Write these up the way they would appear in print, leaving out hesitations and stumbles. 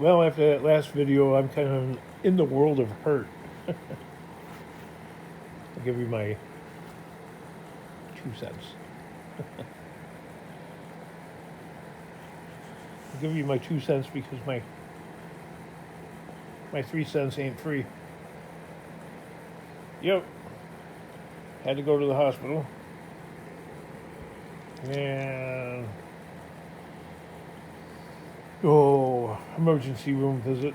Well, after that last video, I'm kind of in the world of hurt. I'll give you my 2 cents. I'll give you my 2 cents because my 3 cents ain't free. Yep. Had to go to the hospital. And emergency room visit.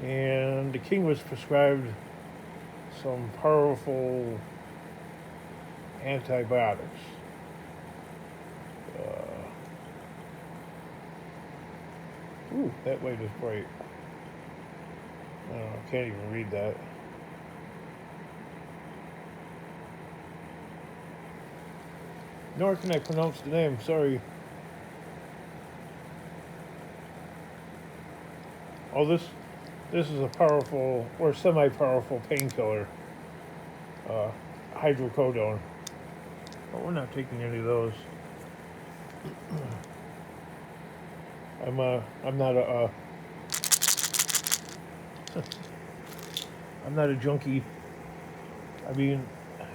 And the king was prescribed some powerful antibiotics. That light is bright. I can't even read that. Nor can I pronounce the name, sorry. Oh, this is a powerful or semi-powerful painkiller. Hydrocodone. But we're not taking any of those. I'm not I'm not a junkie. I mean,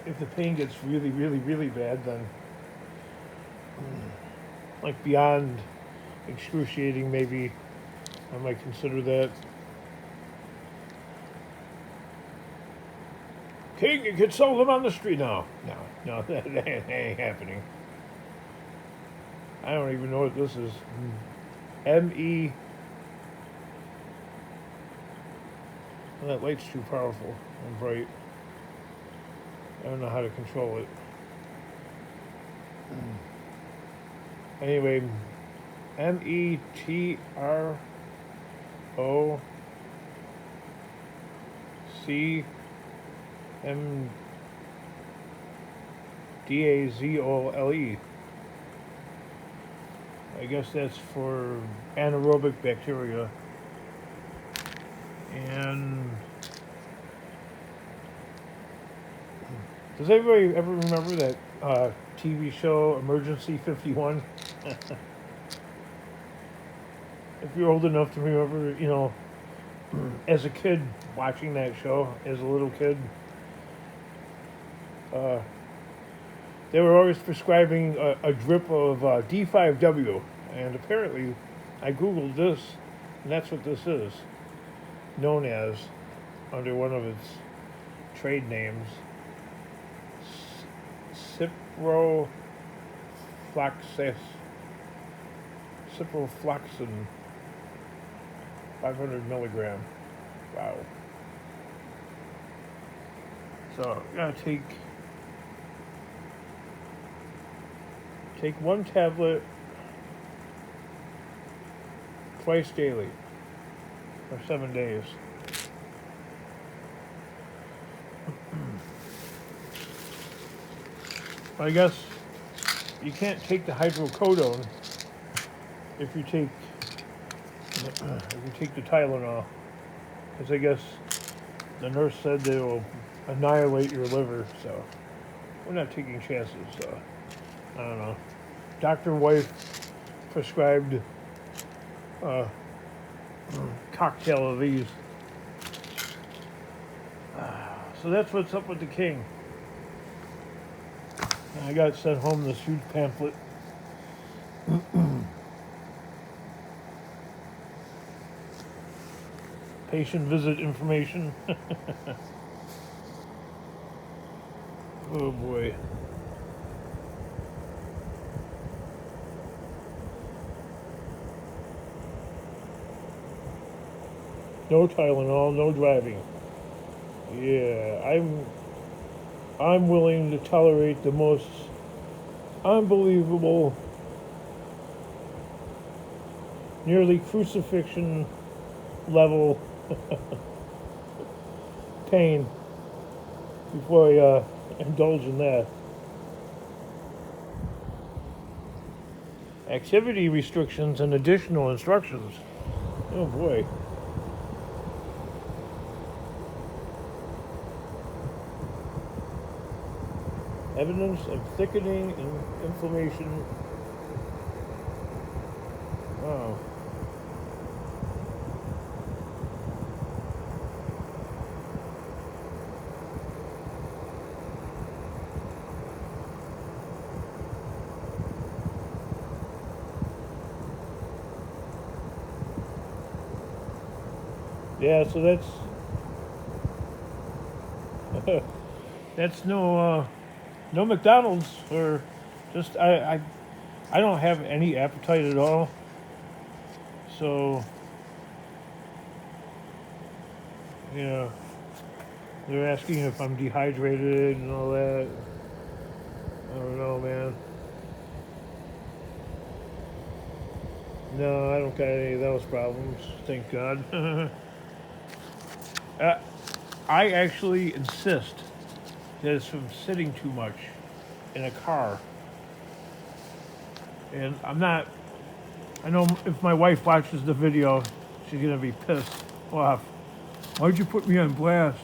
if the pain gets really, really, really bad, then like beyond excruciating, maybe I might consider that. King, you could sell them on the street. No, that ain't happening. I don't even know what this is. M-E. Well, that light's too powerful and bright. I don't know how to control it. Anyway, METROCMDAZOLE. I guess that's for anaerobic bacteria. And does anybody ever remember that TV show Emergency 51? If you're old enough to remember, as a kid watching that show, as a little kid, they were always prescribing a drip of D5W. And apparently, I Googled this, and that's what this is. Known as, under one of its trade names, ciprofloxacin, 500 milligram. Wow. So I'm gonna take one tablet twice daily for 7 days. I guess you can't take the hydrocodone if you take the Tylenol, because I guess the nurse said they will annihilate your liver. So we're not taking chances. So I don't know. Dr. Wife prescribed a cocktail of these. So that's what's up with the king. I got sent home this huge pamphlet. Patient visit information. Oh boy. No Tylenol, no driving. Yeah, I'm willing to tolerate the most unbelievable, nearly crucifixion level pain before I indulge in that. Activity restrictions and additional instructions. Oh boy. Evidence of thickening and inflammation. Wow. Yeah, so that's no McDonald's or just I don't have any appetite at all. So yeah, they're asking if I'm dehydrated and all that. I don't know, man. No, I don't got any of those problems. Thank God. uh, I actually insist that it's from sitting too much in a car, and I'm not. I know if my wife watches the video, she's gonna be pissed off. Why'd you put me on blast?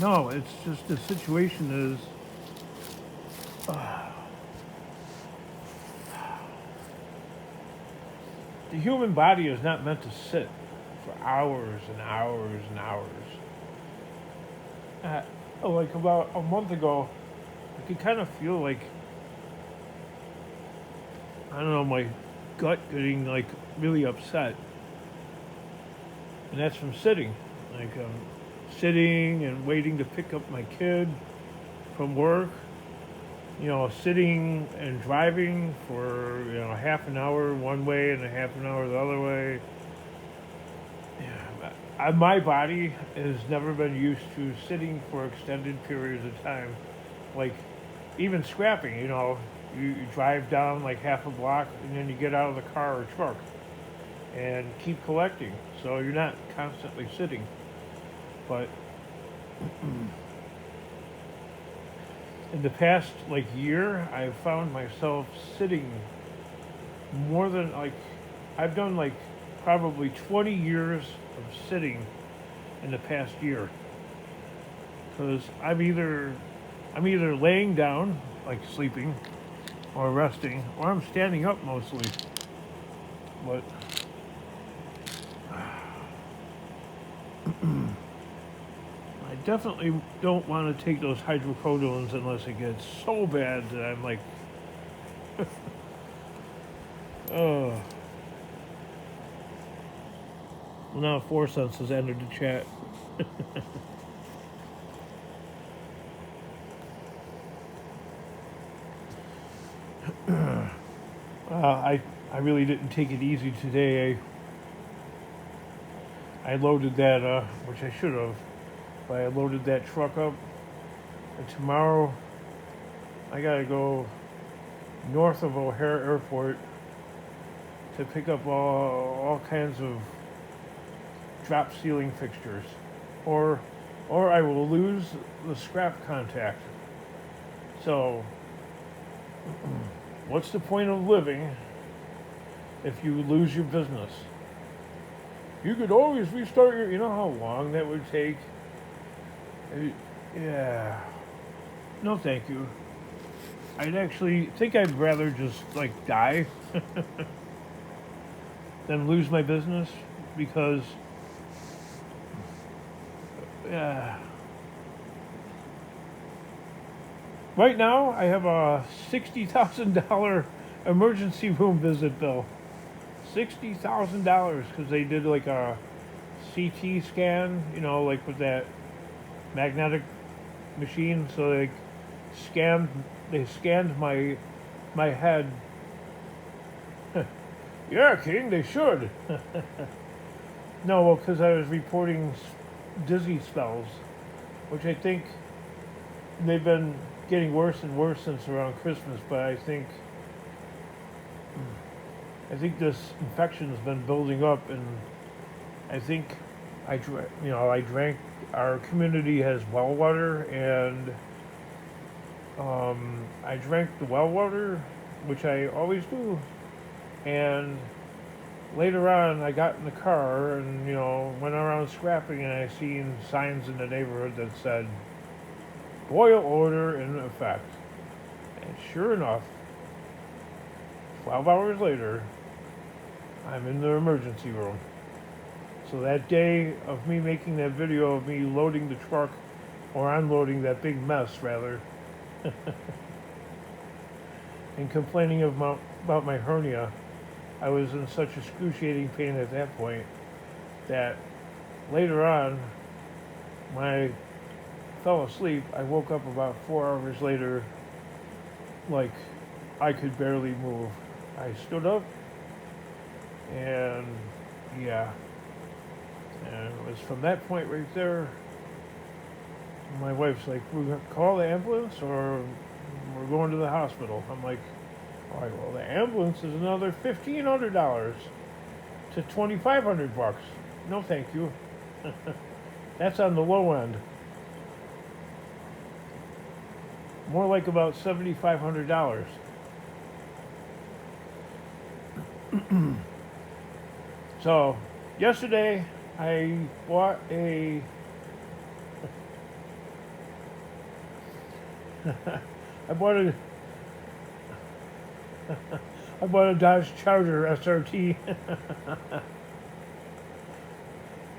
No, it's just the situation is. The human body is not meant to sit for hours and hours and hours. Like about a month ago, I could kind of feel like, I don't know, my gut getting like really upset. And that's from sitting. Like sitting and waiting to pick up my kid from work. Sitting and driving for, half an hour one way and a half an hour the other way. Yeah, my body has never been used to sitting for extended periods of time. Like, even scrapping, you drive down like half a block and then you get out of the car or truck and keep collecting. So you're not constantly sitting. But in the past like year, I've found myself sitting more than like I've done like probably 20 years of sitting in the past year, because I'm either laying down like sleeping or resting, or I'm standing up mostly. But I definitely don't want to take those hydrocodones unless it gets so bad that I'm like, oh. Well, now 2CENTS has entered the chat. I really didn't take it easy today. I loaded that, which I should have, but I loaded that truck up. And tomorrow, I gotta go north of O'Hare Airport to pick up all kinds of drop ceiling fixtures, or I will lose the scrap contact. So, what's the point of living if you lose your business? You could always restart your. You know how long that would take? Yeah. No, thank you. I'd actually think I'd rather just like die than lose my business, because right now I have a $60,000 emergency room visit bill. $60,000 because they did like a CT scan, like with that magnetic machine. So they scanned my head. Yeah, King, they should. No, well, because I was reporting dizzy spells, which I think they've been getting worse and worse since around Christmas. But I think this infection has been building up, and I think I drank. Our community has well water, and I drank the well water, which I always do. And later on, I got in the car and went around scrapping, and I seen signs in the neighborhood that said boil order in effect. And sure enough, 12 hours later, I'm in the emergency room. So that day of me making that video of me loading the truck, or unloading that big mess rather, and complaining about my hernia, I was in such excruciating pain at that point that later on, when I fell asleep, I woke up about 4 hours later, like I could barely move. I stood up, and yeah, and it was from that point right there. My wife's like, "We're gonna call the ambulance, or we're going to the hospital." I'm like, "All right, well, the ambulance is another $1,500 to $2,500. No, thank you. That's on the low end. More like about $7,500." So, yesterday I bought a I bought a I bought a Dodge Charger SRT,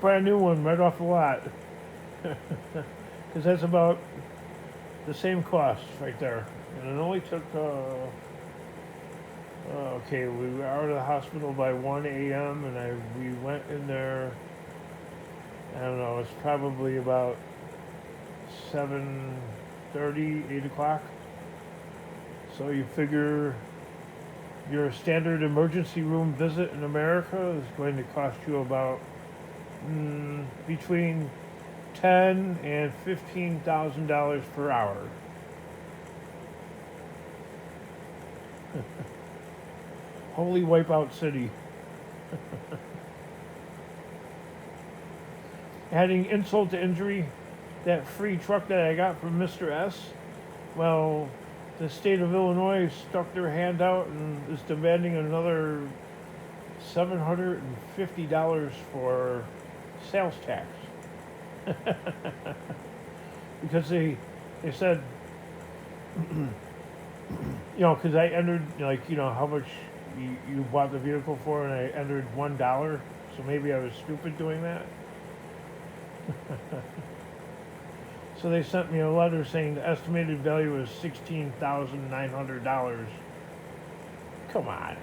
brand new one right off the lot, because that's about the same cost right there, and it only took. Okay, we were out of the hospital by 1 a.m. and we went in there. I don't know. It's probably about 7:30, 8 o'clock. So you figure your standard emergency room visit in America is going to cost you about between $10,000 and $15,000 per hour. Holy wipeout city. Adding insult to injury, that free truck that I got from Mr. S, well, the state of Illinois stuck their hand out and is demanding another $750 for sales tax. Because they said, because I entered, how much you bought the vehicle for, and I entered $1, so maybe I was stupid doing that. So they sent me a letter saying the estimated value was $16,900. Come on.